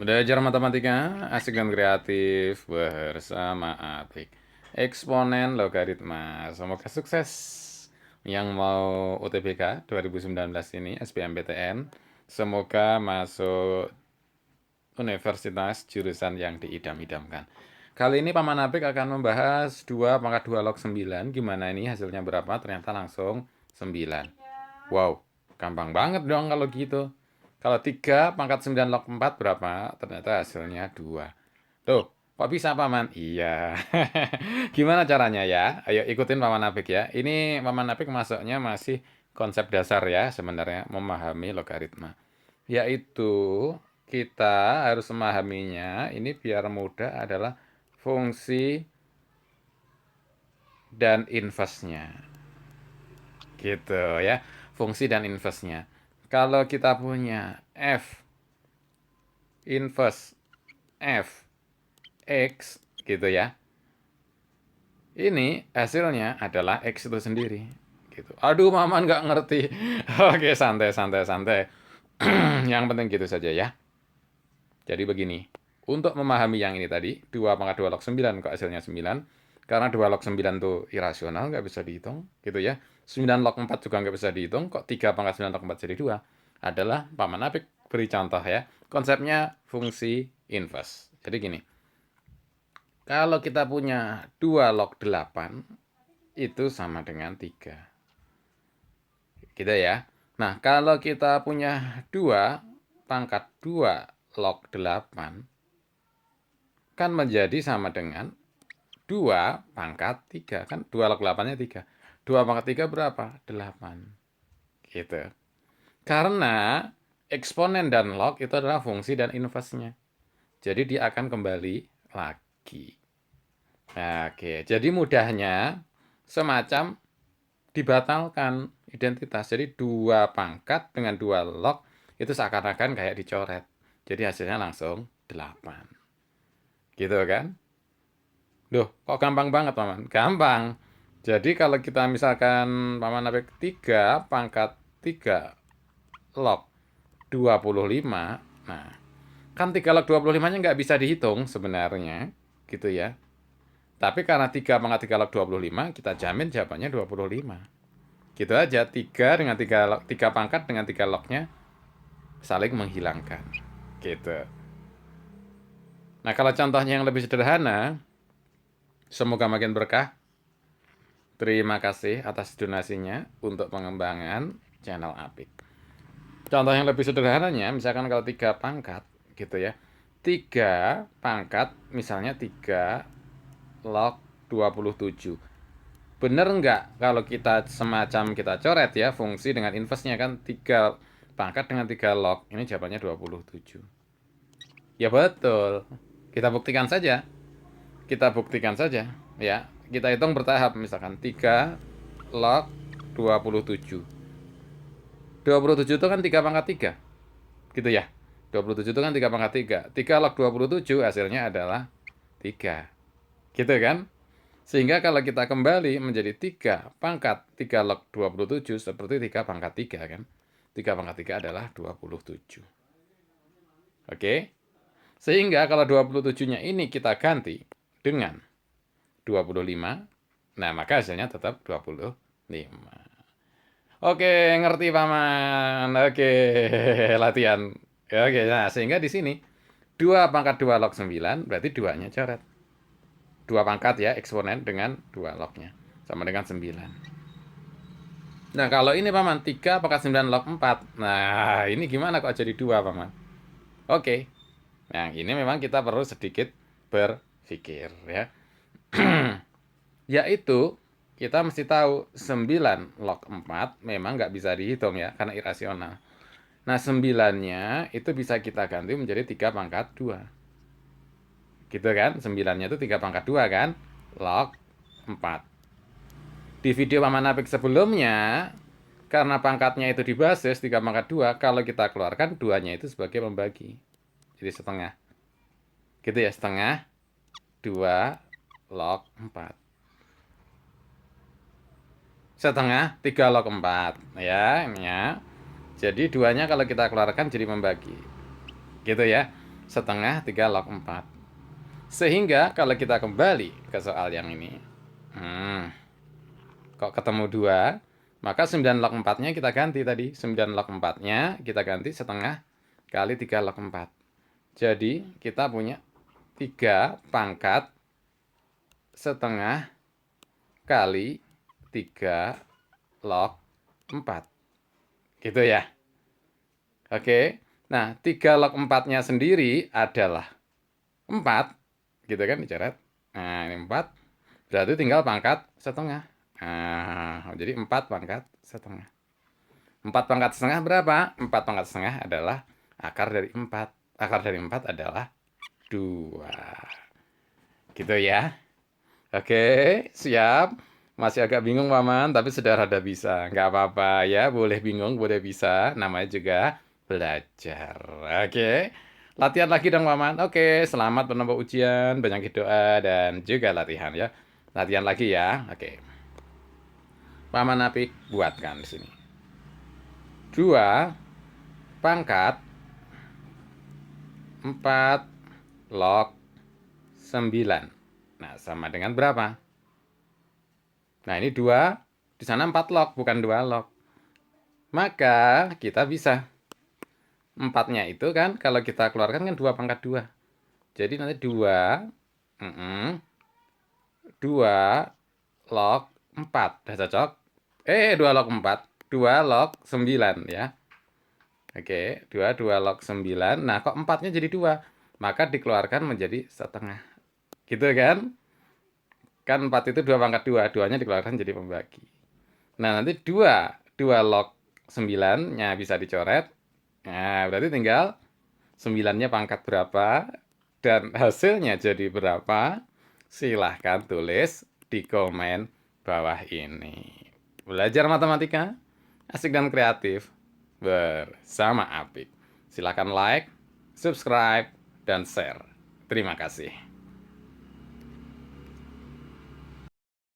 Belajar matematika asik dan kreatif bersama Apik. Eksponen logaritma. Semoga sukses. Yang mau UTBK 2019 ini SBMPTN, semoga masuk universitas jurusan yang diidam-idamkan. Kali ini Paman Apik akan membahas 2 pangkat 2 log 9. Gimana ini hasilnya berapa? Ternyata langsung 9. Wow, gampang banget dong kalau gitu. Kalau 3 pangkat 9 log 4 berapa? Ternyata hasilnya 2. Tuh, kok bisa Paman? Iya. Gimana caranya ya? Ayo ikutin Paman Apik ya. Ini Paman Apik masuknya masih konsep dasar ya sebenarnya memahami logaritma. Yaitu kita harus memahaminya ini biar mudah adalah fungsi dan inverse-nya. Gitu ya. Fungsi dan inverse-nya. Kalau kita punya f inverse f x gitu ya. Ini hasilnya adalah x itu sendiri. Gitu. Aduh, Maman nggak ngerti. Oke, santai, santai, santai. Yang penting gitu saja ya. Jadi begini. Untuk memahami yang ini tadi, 2 pangkat 2 log 9 kok hasilnya 9. Karena 2 log 9 itu irasional, nggak bisa dihitung. Gitu ya. 9 log 4 juga nggak bisa dihitung. Kok 3 pangkat 9 log 4 jadi 2? Adalah Paman Apik beri contoh ya. Konsepnya fungsi inverse. Jadi gini. Kalau kita punya 2 log 8, itu sama dengan 3. Gitu ya. Nah, kalau kita punya 2 pangkat 2 log 8, kan menjadi sama dengan 2 pangkat 3. Kan 2 log 8-nya 3. 2 pangkat 3 berapa? 8. Gitu. Karena eksponen dan log itu adalah fungsi dan inverse-nya. Jadi dia akan kembali lagi. Oke, jadi mudahnya semacam dibatalkan identitas. Jadi 2 pangkat dengan 2 log itu seakan-akan kayak dicoret. Jadi hasilnya langsung 8. Gitu kan? Duh, kok gampang banget, Paman? Gampang. Jadi kalau kita misalkan Paman Apik 3 pangkat 3 log 25, nah, kan 3 log 25-nya nggak bisa dihitung sebenarnya, gitu ya. Tapi karena 3 pangkat 3 log 25, kita jamin jawabannya 25. Gitu aja, 3 dengan 3, 3 pangkat dengan 3 lognya saling menghilangkan. Gitu. Nah, kalau contohnya yang lebih sederhana, semoga makin berkah. Terima kasih atas donasinya untuk pengembangan channel Apik. Contoh yang lebih sederhananya, misalkan kalau 3 pangkat, gitu ya. 3 pangkat, misalnya 3 log 27. Bener nggak kalau kita semacam kita coret ya, fungsi dengan inverse-nya kan 3 pangkat dengan 3 log. Ini jawabannya 27. Ya betul. Kita buktikan saja. Kita buktikan saja. Ya, kita hitung bertahap. Misalkan 3 log 27. 27 itu kan 3 pangkat 3. Gitu ya. 27 itu kan 3 pangkat 3. 3 log 27 hasilnya adalah 3. Gitu kan? Sehingga kalau kita kembali menjadi 3 pangkat 3 log 27 seperti 3 pangkat 3 kan. 3 pangkat 3 adalah 27. Oke? Sehingga kalau 27-nya ini kita ganti dengan 25, nah maka hasilnya tetap 25. Oke, ngerti Paman. Oke, latihan. Oke, nah sehingga di sini 2 pangkat 2 log 9 berarti 2-nya coret. 2 pangkat ya, eksponen dengan 2 lognya. Sama dengan 9. Nah, kalau ini Paman, 3 pangkat 9 log 4. Nah, ini gimana kok jadi 2 Paman? Oke. Nah, ini memang kita perlu sedikit berpikir ya. Yaitu, kita mesti tahu 9 log 4 memang nggak bisa dihitung ya, karena irasional. Nah, 9-nya itu bisa kita ganti menjadi 3 pangkat 2. Gitu kan? 9-nya itu 3 pangkat 2 kan? Log 4. Di video Paman Apik sebelumnya, karena pangkatnya itu di basis 3 pangkat 2, kalau kita keluarkan 2-nya itu sebagai pembagi. Jadi setengah. Gitu ya, setengah 2 log 4. Setengah 3 log 4. Ya, ini ya. Jadi 2-nya kalau kita keluarkan jadi membagi. Gitu ya. setengah 3 log 4. Sehingga kalau kita kembali ke soal yang ini, kok ketemu 2, maka 9 log 4-nya kita ganti tadi. 9 log 4-nya kita ganti setengah kali 3 log 4. Jadi kita punya 3 pangkat setengah kali 3 log 4. Gitu ya. Oke. Nah, 3 log 4-nya sendiri adalah 4. Gitu kan dicoret. Nah, ini 4. Berarti tinggal pangkat setengah. Nah, jadi 4 pangkat setengah. 4 pangkat setengah berapa? 4 pangkat setengah adalah akar dari 4. Akar dari 4 adalah 2. Gitu ya. Oke, siap. Masih agak bingung, Paman, tapi sudah rada bisa. Nggak apa-apa ya, boleh bingung, boleh bisa. Namanya juga belajar. Oke, latihan lagi dong, Paman. Oke, selamat menempuh ujian, banyak doa, dan juga latihan ya. Latihan lagi ya. Oke. Paman Apik buatkan di sini. 2 pangkat 4 log 9. Nah, sama dengan berapa? Nah, ini 2, di sana 4 log, bukan 2 log. Maka kita bisa 4-nya itu kan, kalau kita keluarkan kan 2 pangkat 2. Jadi nanti 2 log 4. Udah cocok? 2 log 4. 2 log 9 ya. Oke, 2 log 9. Nah, kok 4-nya jadi 2? Maka dikeluarkan menjadi setengah. Gitu kan? Kan 4 itu 2 pangkat 2. 2-nya dikeluarkan jadi pembagi. Nah, nanti 2 log 9-nya bisa dicoret. Nah, berarti tinggal 9-nya pangkat berapa dan hasilnya jadi berapa. Silahkan tulis di komen bawah ini. Belajar matematika asik dan kreatif bersama Apik. Silahkan like, subscribe, dan share. Terima kasih.